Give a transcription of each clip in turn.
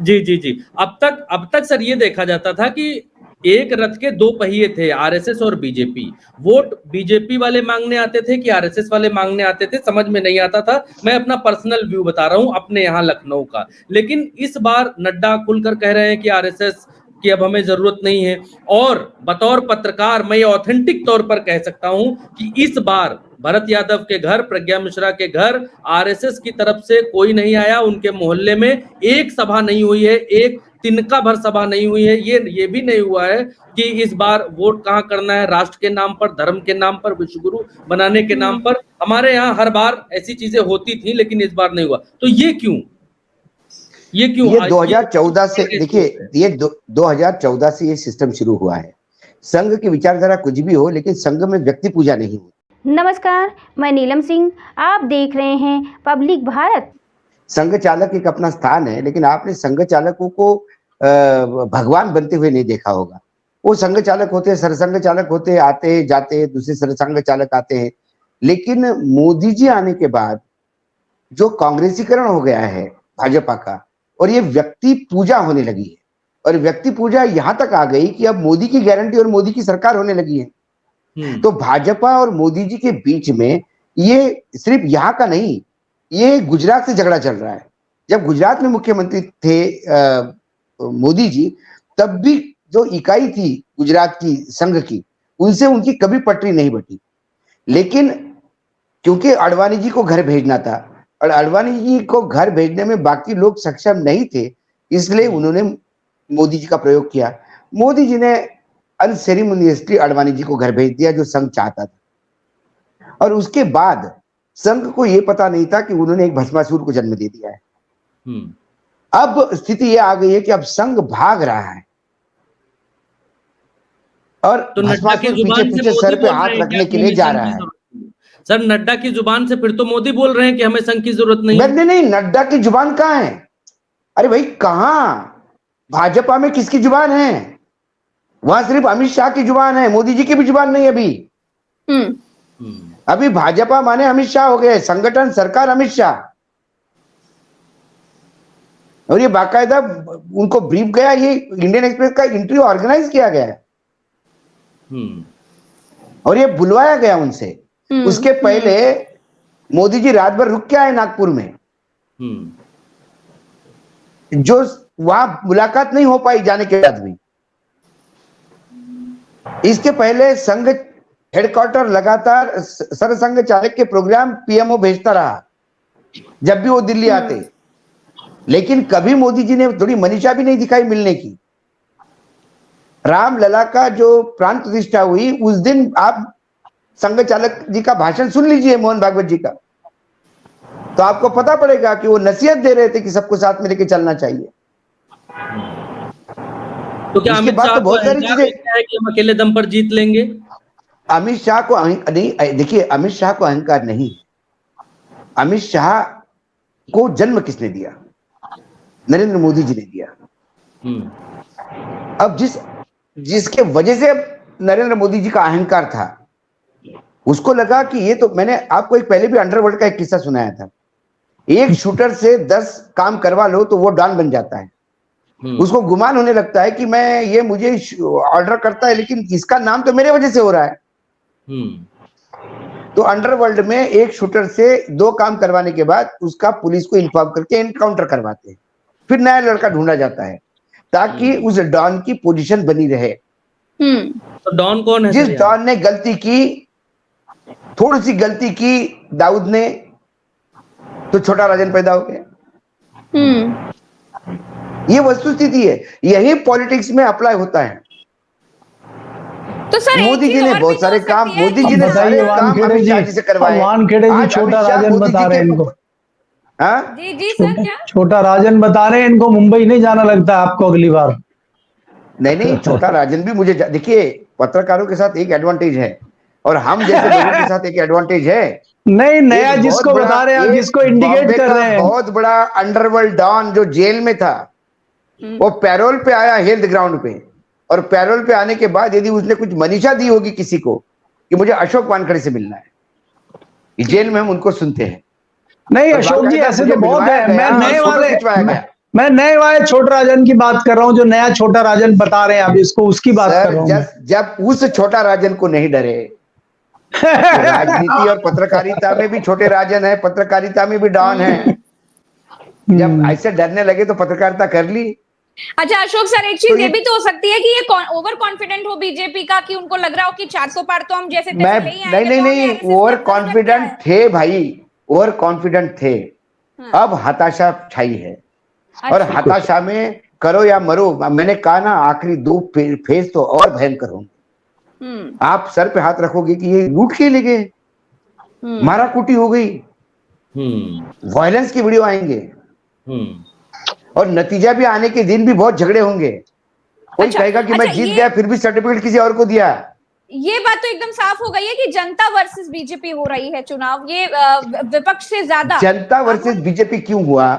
जी जी जी। अब तक सर ये देखा जाता था कि एक रथ के दो पहिए थे, आरएसएस और बीजेपी। वोट बीजेपी वाले मांगने आते थे कि आरएसएस वाले मांगने आते थे, समझ में नहीं आता था। मैं अपना पर्सनल व्यू बता रहा हूं अपने यहाँ लखनऊ का। लेकिन इस बार नड्डा खुलकर कह रहे हैं कि आरएसएस की अब हमें जरूरत नहीं है। और बतौर पत्रकार मैं ये ऑथेंटिक तौर पर कह सकता हूं कि इस बार भरत यादव के घर, प्रज्ञा मिश्रा के घर आरएसएस की तरफ से कोई नहीं आया। उनके मोहल्ले में एक सभा नहीं हुई है, एक तिनका भर सभा नहीं हुई है। ये भी नहीं हुआ है कि इस बार वोट कहां करना है, राष्ट्र के नाम पर, धर्म के नाम पर, विश्वगुरु बनाने के नाम पर। हमारे यहाँ हर बार ऐसी चीजें होती थी, लेकिन इस बार नहीं हुआ। तो ये क्यों? ये 2014 से, देखिए ये 2014 से ये सिस्टम शुरू हुआ है। संघ की विचारधारा कुछ भी हो, लेकिन संघ में व्यक्ति पूजा नहीं होती। नमस्कार, मैं नीलम सिंह, आप देख रहे हैं पब्लिक भारत। संघ चालक एक अपना स्थान है, लेकिन आपने संघ चालकों को भगवान बनते हुए नहीं देखा होगा। वो संघ चालक होते हैं, सरसंघ चालक होते हैं, आते जाते, दूसरे सरसंघ चालक आते हैं। लेकिन मोदी जी आने के बाद जो कांग्रेसीकरण हो गया है भाजपा का, और ये व्यक्ति पूजा होने लगी है, और व्यक्ति पूजा यहां तक आ गई कि अब मोदी की गारंटी और मोदी की सरकार होने लगी है। तो भाजपा और मोदी जी के बीच में ये सिर्फ यहाँ का नहीं, ये गुजरात से झगड़ा चल रहा है। जब गुजरात में मुख्यमंत्री थे मोदी जी, तब भी जो इकाई थी गुजरात की संघ की, उनसे उनकी कभी पटरी नहीं बटी। लेकिन क्योंकि अडवाणी जी को घर भेजना था, और अडवाणी जी को घर भेजने में बाकी लोग सक्षम नहीं थे, इसलिए उन्होंने मोदी जी का प्रयोग किया। मोदी जी ने अनसेरेमोनियसली अडवाणी जी को घर भेज दिया, जो संघ चाहता था। और उसके बाद संघ को यह पता नहीं था कि उन्होंने एक भस्मासुर को जन्म दे दिया है। अब स्थिति यह आ गई है कि अब संघ भाग रहा है, और तो भस्मासुर पीछे पीछे सर पे हाथ रखने के लिए जा रहा है। सर नड्डा की जुबान से फिर तो मोदी बोल रहे हैं कि हमें संघ की जरूरत नहीं। नहीं, नड्डा की जुबान कहां है? अरे भाई, कहां भाजपा में किसकी जुबान है? वहां सिर्फ अमित शाह की जुबान है, मोदी जी की भी जुबान नहीं अभी। अभी भाजपा माने अमित शाह हो गए, संगठन सरकार अमित शाह। और ये बाकायदा उनको ब्रीफ गया, ये इंडियन एक्सप्रेस का इंटरव्यू ऑर्गेनाइज किया गया है, और ये बुलवाया गया उनसे। उसके पहले मोदी जी रात भर रुक के आए नागपुर में, जो वहां मुलाकात नहीं हो पाई जाने के बाद भी। इसके पहले संघ हेडक्वार्टर लगातार सरसंघ चालक के प्रोग्राम पीएमओ भेजता रहा जब भी वो दिल्ली आते, लेकिन कभी मोदी जी ने थोड़ी मनीषा भी नहीं दिखाई मिलने की। रामलला का जो प्राण प्रतिष्ठा हुई उस दिन आप संघ चालक जी का भाषण सुन लीजिए, मोहन भागवत जी का, तो आपको पता पड़ेगा कि वो नसीहत दे रहे थे कि सबको साथ में लेके चलना चाहिए। तो क्या अमित शाह तो बहुत सारी चीजें है कि हम अकेले दम पर जीत लेंगे? अमित शाह को नहीं, देखिए अमित शाह को अहंकार नहीं। अमित शाह को जन्म किसने दिया? नरेंद्र मोदी जी ने दिया। अब जिसके वजह से नरेंद्र मोदी जी का अहंकार था, उसको लगा कि ये तो, मैंने आपको एक पहले भी अंडरवर्ल्ड का एक किस्सा सुनाया था। एक शूटर से 10 काम करवा लो तो वो डॉन बन जाता है। उसको गुमान होने लगता है कि मुझे ऑर्डर करता है, लेकिन इसका नाम तो मेरे वजह से हो रहा है। तो अंडरवर्ल्ड में एक शूटर से 2 काम करवाने के बाद उसका पुलिस को इन्फॉर्म करके एनकाउंटर करवाते हैं, फिर नया लड़का ढूंढा जाता है ताकि उस डॉन की पोजीशन बनी रहे। तो डॉन कौन है? जिस डॉन ने गलती की, थोड़ी सी गलती की दाऊद ने, तो छोटा राजन पैदा हो गया। ये वस्तुस्थिति है, यही पॉलिटिक्स में अप्लाई होता है। तो सर मोदी जी ने बहुत सारे काम, मोदी जी ने सारे काम अमित शाह जी से करवाए। वानखेड़े जी छोटा राजन बता रहे हैं इनको। जी सर, क्या छोटा राजन बता रहे हैं इनको मुंबई नहीं जाना लगता है आपको अगली बार? नहीं, छोटा राजन भी मुझे, देखिए पत्रकारों के साथ एक एडवांटेज है और हम जैसे लोगों के साथ एक एडवांटेज है। नहीं, नया जिसको बता रहे हैं, जिसको इंडिकेट कर रहे हैं, बहुत बड़ा अंडरवर्ल्ड डॉन जो जेल में था, वो पैरोल पे आया हेल्थ ग्राउंड पे, और पैरोल पे आने के बाद यदि उसने कुछ मनीषा दी होगी किसी को कि मुझे अशोक वानखेड़े से मिलना है, जेल में हम उनको सुनते हैं। नहीं अशोक जी ऐसे तो बहुत है। मैं मैं नए वाले छोटा राजन की बात कर रहा हूँ, जो नया छोटा राजन बता रहे हैं आप इसको, उसकी बात कर रहा हूँ मैं। जब उस छोटा राजन को नहीं डरे, तो राजनीति और पत्रकारिता में भी छोटे राजन है, पत्रकारिता में भी डॉन है। जब ऐसे डरने लगे तो पत्रकारिता कर ली। अच्छा अशोक सर, एक चीज ये भी तो हो सकती है कि ये ओवर कॉन्फिडेंट हो बीजेपी का, कि उनको लग रहा हो कि 400 पार तो हम जैसे तैसे ले ही आएंगे। नहीं, ओवर कॉन्फिडेंट थे भाई, ओवर कॉन्फिडेंट थे। अब हताशा छाई है, और हताशा में करो या मरो। मैंने कहा ना, आखिरी 2 फेज तो और भयंकर होंगे। आप सर पे हाथ रखोगे कि ये लूट के ले गए, मारा कुटी हो गई, वायलेंस की वीडियो आएंगे, और नतीजा भी आने के दिन भी बहुत झगड़े होंगे। कोई कहेगा कि मैं जीत गया, फिर भी सर्टिफिकेट किसी और को दिया। ये बात तो एकदम साफ हो गई है कि जनता वर्सेस बीजेपी हो रही है चुनाव, ये विपक्ष से ज्यादा। जनता वर्सेस बीजेपी क्यों हुआ?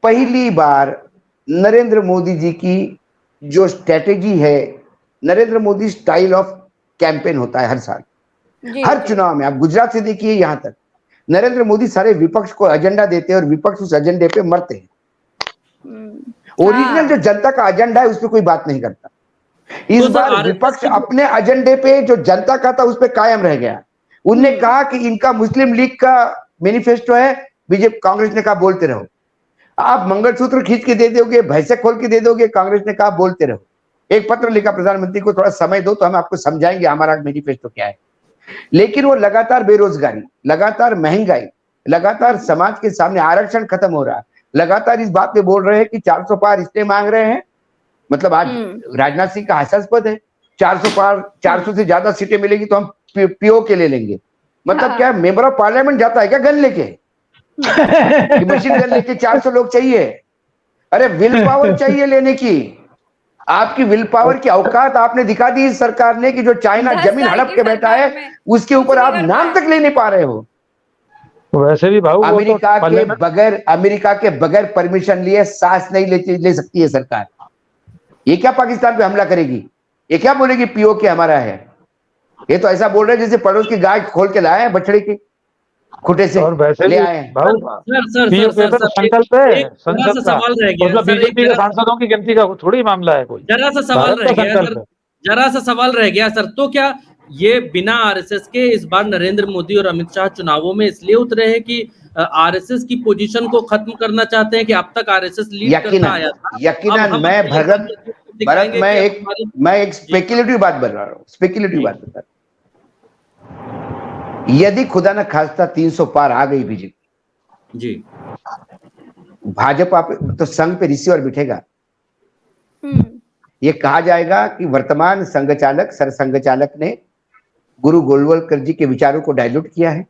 पहली बार नरेंद्र मोदी जी की जो स्ट्रेटेजी है, Narendra Modi style of campaign होता है हर साल, हर चुनाव में। आप गुजरात से देखिए यहां तक, नरेंद्र मोदी सारे विपक्ष को एजेंडा देते हैं और विपक्ष उस एजेंडे पे मरते हैं। ओरिजिनल जो जनता का एजेंडा है उस पर कोई बात नहीं करता। इस बार विपक्ष अपने एजेंडे पे जो जनता का था उस पर कायम रह गया। उनने कहा कि इनका मुस्लिम लीग का मैनिफेस्टो है, बीजेपी कांग्रेस ने कहा बोलते रहो। आप मंगलसूत्र खींच के दे दोगे, भैंसे खोल के दे दोगे, कांग्रेस ने कहा बोलते रहो। एक पत्र लिखा प्रधानमंत्री को, थोड़ा समय दो तो हम आपको समझाएंगे हमारा मैनिफेस्टो क्या है। लेकिन वो लगातार बेरोजगारी, लगातार महंगाई, लगातार समाज के सामने आरक्षण खत्म हो रहा है, लगातार इस बात पे बोल रहे हैं कि 400 पार इसलिए मांग रहे हैं, मतलब आज राजनाथ सिंह का हास्यास्पद है, 400 पार, 400 से ज्यादा सीटें मिलेगी तो हम पीओ के ले लेंगे। मतलब क्या मेंबर ऑफ पार्लियामेंट जाता है क्या गन लेके? मशीन गन लेके 400 लोग चाहिए? अरे विल पावर चाहिए लेने की। आपकी विल पावर की औकात आपने दिखा दी इस सरकार ने, कि जो चाइना जमीन हड़प के बैठा है उसके ऊपर आप नाम तक ले नहीं पा रहे हो। वैसे भी भाऊ अमेरिका के बगैर परमिशन लिए सांस नहीं ले सकती है सरकार। ये क्या पाकिस्तान पे हमला करेगी? ये क्या बोलेगी पीओ के हमारा है? ये तो ऐसा बोल रहे हैं जैसे पड़ोस की गाय खोल के लाए हैं बछड़े की खुटे से, और वैसे ले आए। संकल्प है, सवाल रह गया, बीजेपी के सांसदों की गिनती का थोड़ी मामला है कोई। जरा सा सवाल रह गया सर, तो क्या ये बिना आरएसएस के इस बार नरेंद्र मोदी और अमित शाह चुनावों में इसलिए उतरे हैं कि आरएसएस की पोजीशन को खत्म करना चाहते हैं कि अब तक आरएसएस लीड करता आया था? यकीनन मैं एक स्पेकुलेटिव बात बता रहा हूँ, स्पेकुलेटिव बात बता रहा हूँ। यदि खुदा न खास्ता 300 पार आ गई बीजेपी जी, भाजपा तो संघ पे रिसीवर बिठेगा। ये कहा जाएगा कि वर्तमान संघ चालक, सर संघ चालक ने गुरु गोलवलकर जी के विचारों को डाइल्यूट किया है,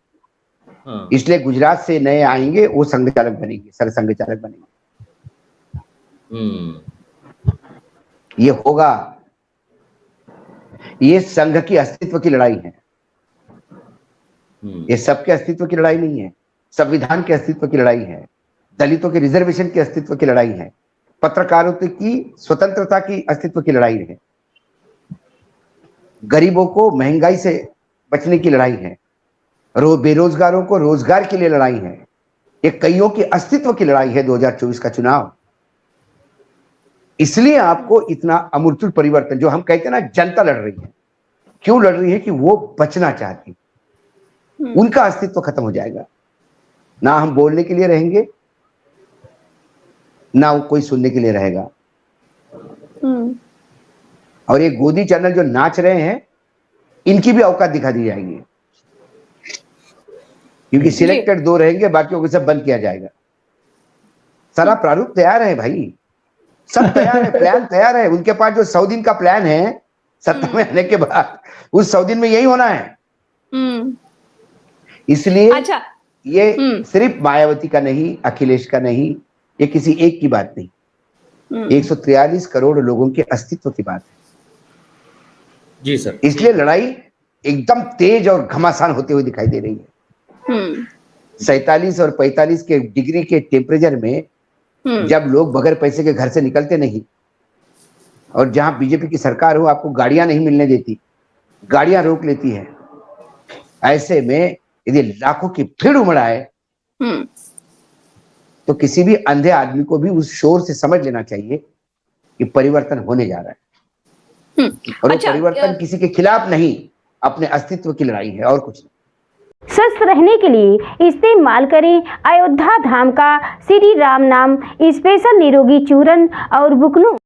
इसलिए गुजरात से नए आएंगे, वो संघ चालक बनेंगे, सर संघ चालक बनेंगे। ये होगा। ये संघ की अस्तित्व की लड़ाई है, ये सबके अस्तित्व की लड़ाई नहीं है, संविधान के अस्तित्व की लड़ाई है, दलितों के रिजर्वेशन के अस्तित्व की लड़ाई है, पत्रकारों की स्वतंत्रता की अस्तित्व की लड़ाई है, गरीबों को महंगाई से बचने की लड़ाई है, बेरोजगारों को रोजगार के लिए लड़ाई है। ये कईयों के अस्तित्व की लड़ाई है 2024 का चुनाव। इसलिए आपको इतना अमूर्तुल परिवर्तन, जो हम कहते हैं ना जनता लड़ रही है, क्यों लड़ रही है? कि वो बचना चाहती है, उनका अस्तित्व खत्म हो जाएगा। ना हम बोलने के लिए रहेंगे, ना वो कोई सुनने के लिए रहेगा। और ये गोदी चैनल जो नाच रहे हैं, इनकी भी औकात दिखा दी जाएगी, क्योंकि सिलेक्टेड 2 रहेंगे, बाकियों को सब बंद किया जाएगा। सारा प्रारूप तैयार है भाई, सब तैयार है, प्लान तैयार है। उनके पास जो 100 दिन का प्लान है सत्ता में आने के बाद, उस 100 दिन में यही होना है। इसलिए ये सिर्फ मायावती का नहीं, अखिलेश का नहीं, ये किसी एक की बात नहीं, 143 करोड़ लोगों के अस्तित्व की बात है। जी सर। इसलिए लड़ाई एकदम तेज और घमासान होते हुए दिखाई दे रही है। 47 और 45 के डिग्री के टेम्परेचर में जब लोग बगैर पैसे के घर से निकलते नहीं, और जहां बीजेपी की सरकार हो आपको गाड़ियां नहीं मिलने देती, गाड़ियां रोक लेती है, ऐसे में यदि लाखों की भीड़ उमड़ आए तो किसी भी अंधे आदमी को भी उस शोर से समझ लेना चाहिए कि परिवर्तन होने जा रहा है। और वो परिवर्तन किसी के खिलाफ नहीं, अपने अस्तित्व की लड़ाई है और कुछ नहीं। स्वस्थ रहने के लिए इस्तेमाल करें अयोध्या धाम का श्री राम नाम स्पेशल निरोगी चूर्ण और बुकनों।